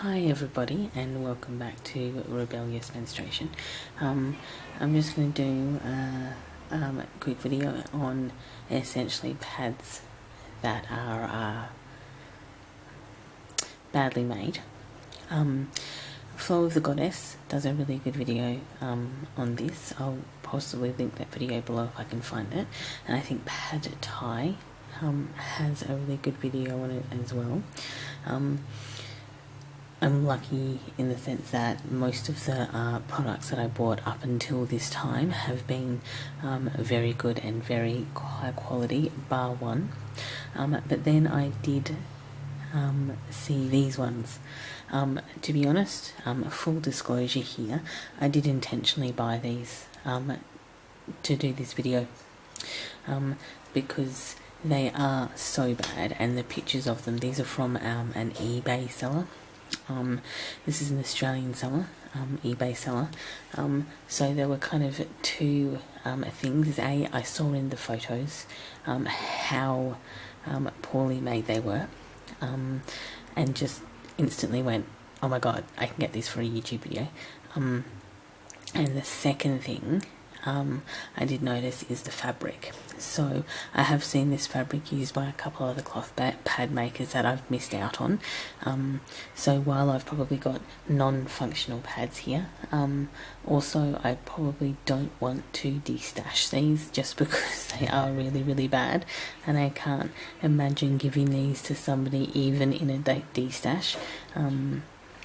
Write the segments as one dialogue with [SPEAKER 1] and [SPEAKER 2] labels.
[SPEAKER 1] Hi everybody, and welcome back to Rebellious Menstruation. I'm just going to do a quick video on essentially pads that are badly made. Flow of the Goddess does a really good video on this. I'll possibly link that video below if I can find it. And I think Pad Thai has a really good video on it as well. I'm lucky in the sense that most of the products that I bought up until this time have been very good and very high quality, bar one. But then I did see these ones. To be honest, full disclosure here, I did intentionally buy these to do this video because they are so bad, and the pictures of them, these are from an eBay seller. This is an Australian seller, eBay seller. So there were kind of two things. I saw in the photos how poorly made they were, and just instantly went, oh my god, I can get these for a YouTube video. And the second thing I did notice is the fabric. So I have seen this fabric used by a couple of the cloth pad makers that I've missed out on. So while I've probably got non-functional pads here, also I probably don't want to destash these just because they are really, really bad, and I can't imagine giving these to somebody even in a destash,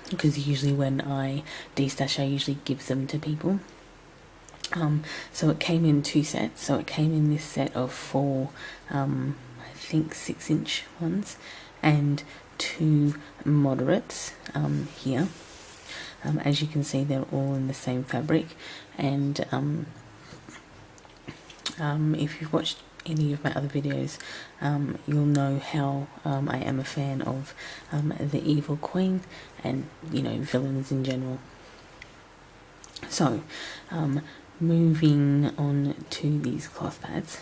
[SPEAKER 1] because usually when I destash I usually give them to people. So it came in two sets. So it came in this set of four, I think 6-inch ones, and two moderates here. As you can see, they're all in the same fabric, and if you've watched any of my other videos, you'll know how I am a fan of the Evil Queen and, you know, villains in general. So moving on to these cloth pads,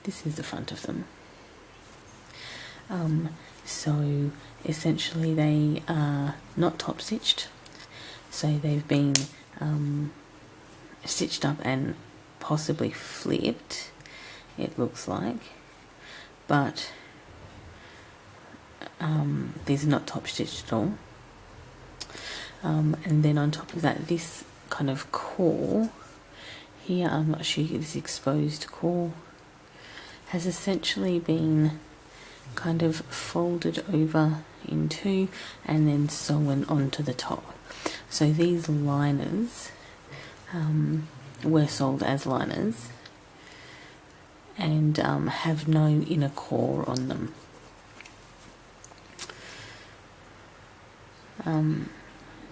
[SPEAKER 1] this is the front of them. So essentially they are not top stitched, so they've been stitched up and possibly flipped, it looks like, but these are not top stitched at all. And then on top of that, this kind of core here, I'm not sure, this exposed core has essentially been kind of folded over in two and then sewn onto the top. So these liners were sold as liners and have no inner core on them.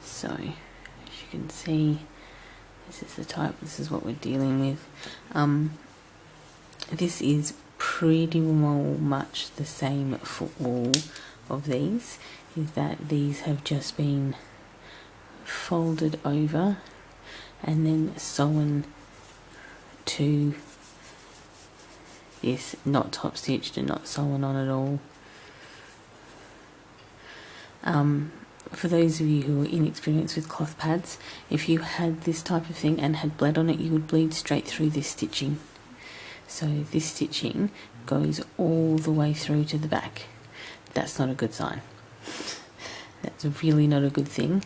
[SPEAKER 1] So as you can see, this is the type, this is what we're dealing with. This is pretty well much the same for all of these, is that these have just been folded over and then sewn to this, not top stitched and not sewn on at all. For those of you who are inexperienced with cloth pads, if you had this type of thing and had bled on it, you would bleed straight through this stitching. So this stitching goes all the way through to the back. That's not a good sign. That's really not a good thing.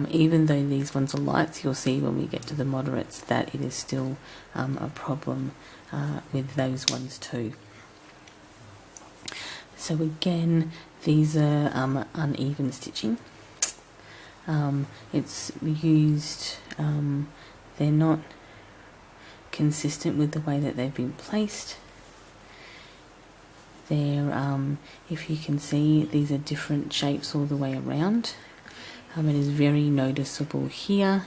[SPEAKER 1] Even though these ones are lights, you'll see when we get to the moderates that it is still a problem with those ones too. So again, these are uneven stitching. It's used, they're not consistent with the way that they've been placed. They're, if you can see, these are different shapes all the way around. It is very noticeable here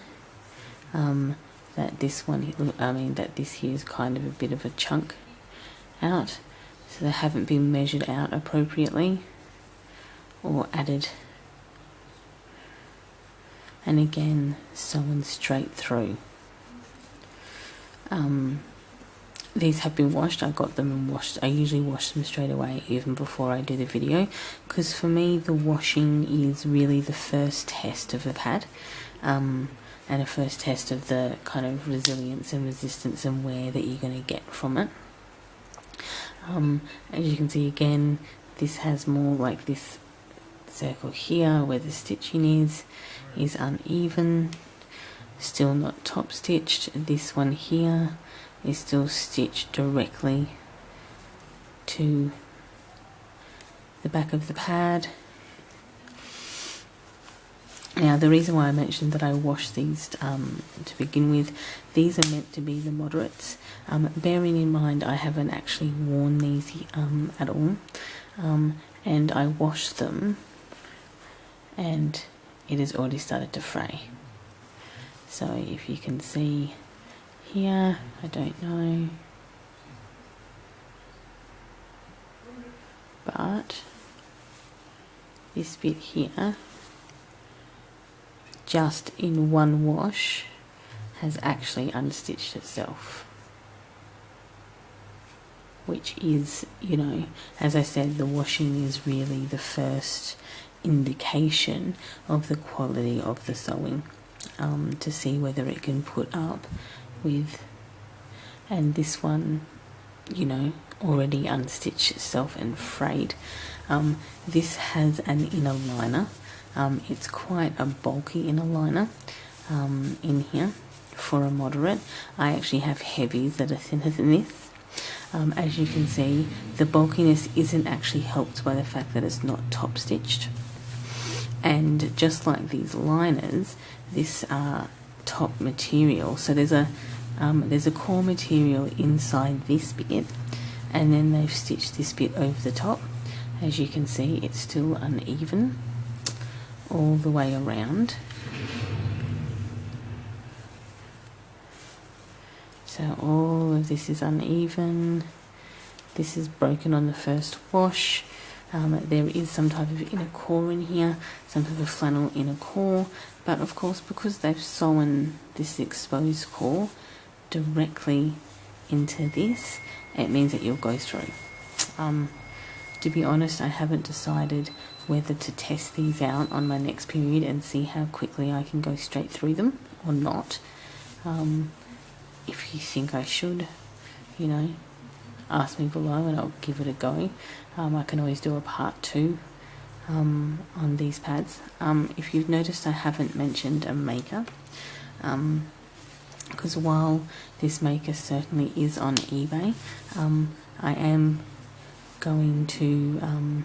[SPEAKER 1] that this one, that this here is kind of a bit of a chunk out. So they haven't been measured out appropriately or added. And again, sewn straight through. these have been washed. I got them and washed. I usually wash them straight away even before I do the video, because for me the washing is really the first test of a pad, and a first test of the kind of resilience and resistance and wear that you're going to get from it. As you can see again, this has more like this circle here where the stitching is uneven, still not top stitched. This one here is still stitched directly to the back of the pad. Now the reason why I mentioned that I washed these to begin with, these are meant to be the moderates. Bearing in mind I haven't actually worn these at all, and I washed them and it has already started to fray. So if you can see here, I don't know, but this bit here, just in one wash, has actually unstitched itself, which is, you know, as I said, the washing is really the first indication of the quality of the sewing, to see whether it can put up with. And this one, you know, already unstitched itself and frayed. This has an inner liner. It's quite a bulky inner liner in here for a moderate. I actually have heavies that are thinner than this. As you can see, the bulkiness isn't actually helped by the fact that it's not top stitched. And just like these liners, this top material, so there's a core material inside this bit, and then they've stitched this bit over the top. As you can see, it's still uneven all the way around. So all of this is uneven. This is broken on the first wash. There is some type of inner core in here, some type of flannel inner core, but of course because they've sewn this exposed core directly into this, it means that you'll go through. To be honest, I haven't decided whether to test these out on my next period and see how quickly I can go straight through them or not. If you think I should, you know, ask me below and I'll give it a go. I can always do a part 2 on these pads. If you've noticed, I haven't mentioned a maker, because while this maker certainly is on eBay, I am going to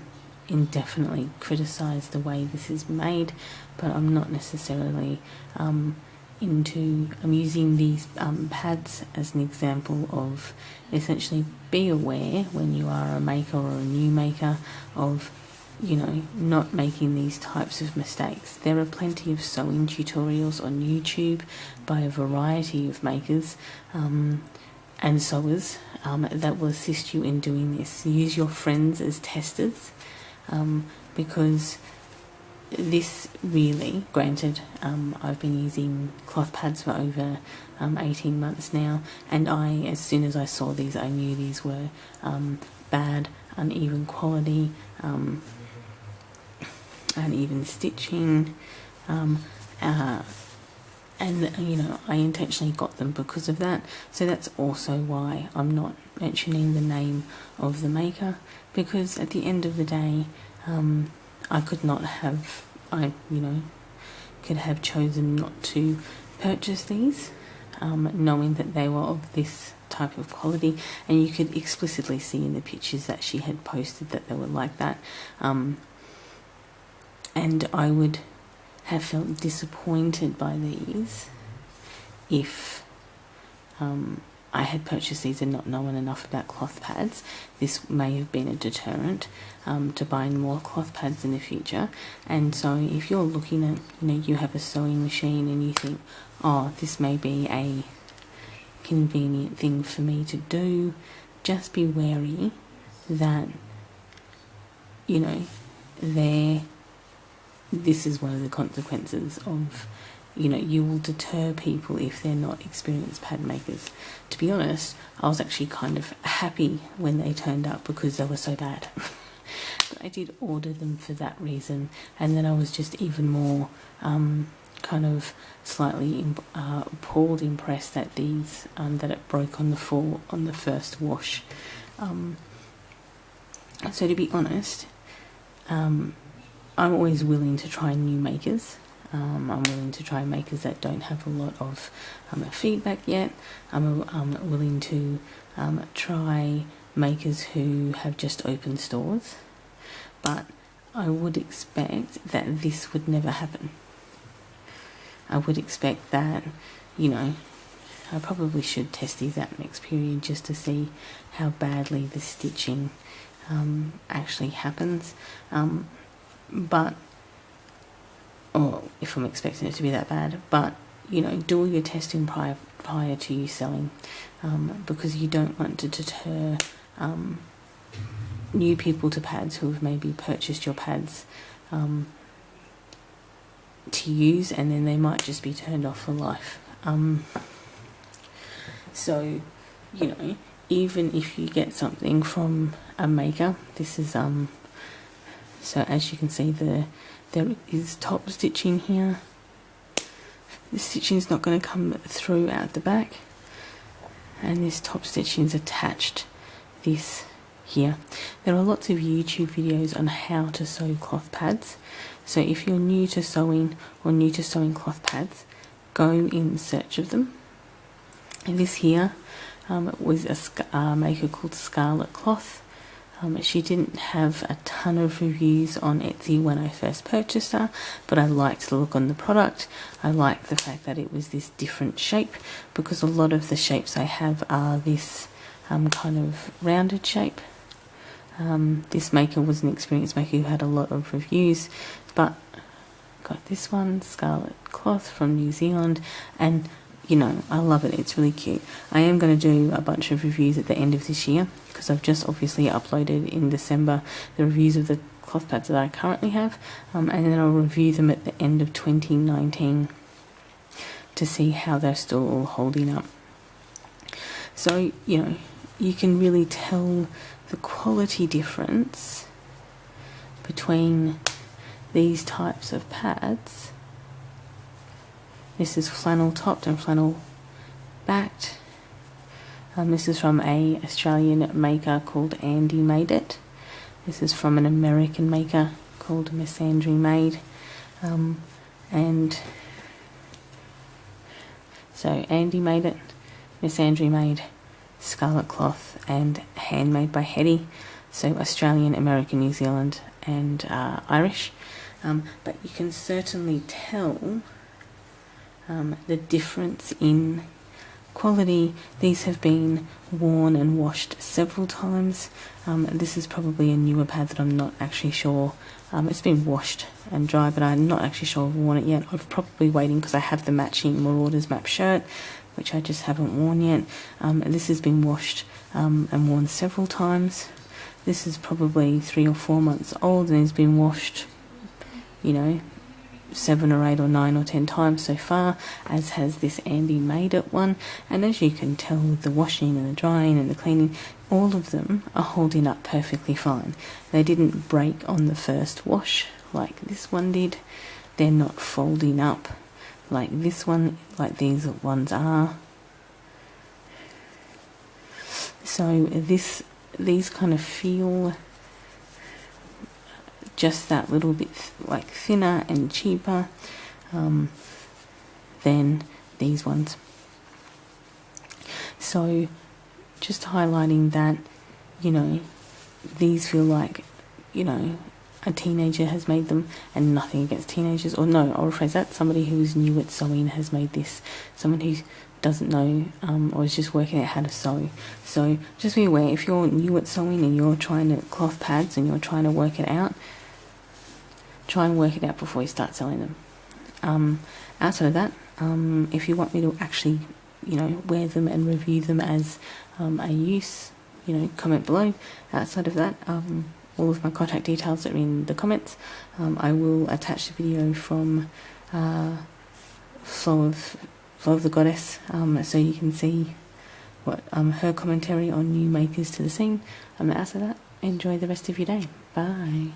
[SPEAKER 1] indefinitely criticize the way this is made, but I'm not necessarily I'm using these pads as an example of essentially be aware when you are a maker or a new maker of, you know, not making these types of mistakes. There are plenty of sewing tutorials on YouTube by a variety of makers and sewers that will assist you in doing this. Use your friends as testers, because this really, granted, I've been using cloth pads for over 18 months now, and as soon as I saw these, I knew these were bad, uneven quality, uneven stitching, and you know, I intentionally got them because of that. So that's also why I'm not mentioning the name of the maker, because at the end of the day, I could not have, could have chosen not to purchase these, knowing that they were of this type of quality, and you could explicitly see in the pictures that she had posted that they were like that, and I would have felt disappointed by these if I had purchased these and not known enough about cloth pads. This may have been a deterrent to buying more cloth pads in the future. And so if you're looking at, you have a sewing machine and you think, oh, this may be a convenient thing for me to do, just be wary that, this is one of the consequences of you know, you will deter people if they're not experienced pad makers. To be honest, I was actually kind of happy when they turned up because they were so bad. But I did order them for that reason, and then I was just even more kind of slightly appalled, impressed that these that it broke on the first wash. So to be honest, I'm always willing to try new makers. I'm willing to try makers that don't have a lot of feedback yet. I'm willing to try makers who have just opened stores. But I would expect that this would never happen. I would expect that, you know, I probably should test these out next period just to see how badly the stitching actually happens. But, or if I'm expecting it to be that bad, but, you know, do all your testing prior to you selling, because you don't want to deter new people to pads who have maybe purchased your pads to use, and then they might just be turned off for life. So, you know, even if you get something from a maker, this is so as you can see, there is top stitching here. The stitching is not going to come through out the back, and this top stitching is attached this here. There are lots of YouTube videos on how to sew cloth pads, so if you're new to sewing or new to sewing cloth pads, go in search of them. And this here was a maker called Scarlet Cloth. She didn't have a ton of reviews on Etsy when I first purchased her, but I liked the look on the product. I liked the fact that it was this different shape, because a lot of the shapes I have are this kind of rounded shape. This maker was an experienced maker who had a lot of reviews, but got this one, Scarlet Cloth from New Zealand, and you know, I love it. It's really cute. I am going to do a bunch of reviews at the end of this year, because I've just obviously uploaded in December the reviews of the cloth pads that I currently have, and then I'll review them at the end of 2019 to see how they're still all holding up. So, you know, you can really tell the quality difference between these types of pads. This is flannel topped and flannel backed. This is from a Australian maker called Andy Made It. This is from an American maker called Menstruation Made. And so Andy Made It, Menstruation Made, Scarlet Cloth, and Handmade by Hetty. So Australian, American, New Zealand, and Irish. But you can certainly tell the difference in quality. These have been worn and washed several times. This is probably a newer pad that I'm not actually sure. It's been washed and dry, but I'm not actually sure I've worn it yet. I'm probably waiting because I have the matching Marauders map shirt, which I just haven't worn yet. This has been washed and worn several times. This is probably 3 or 4 months old and has been washed, you know, 7 or 8 or 9 or 10 times so far, as has this Andy Made It one. And as you can tell with the washing and the drying and the cleaning, all of them are holding up perfectly fine. They didn't break on the first wash like this one did. They're not folding up like this one, like these ones are. So these kind of feel just that little bit like thinner and cheaper than these ones. So just highlighting that, you know, these feel like, you know, a teenager has made them, and nothing against teenagers, or no, I'll rephrase that, somebody who's new at sewing has made this, someone who doesn't know or is just working out how to sew. So just be aware, if you're new at sewing and you're trying to cloth pads and you're trying to work it out, try and work it out before you start selling them. Outside of that, if you want me to actually, you know, wear them and review them as a use, you know, comment below. Outside of that, all of my contact details are in the comments. I will attach the video from Flow of the Goddess, so you can see what her commentary on new makers to the scene. After that, enjoy the rest of your day. Bye.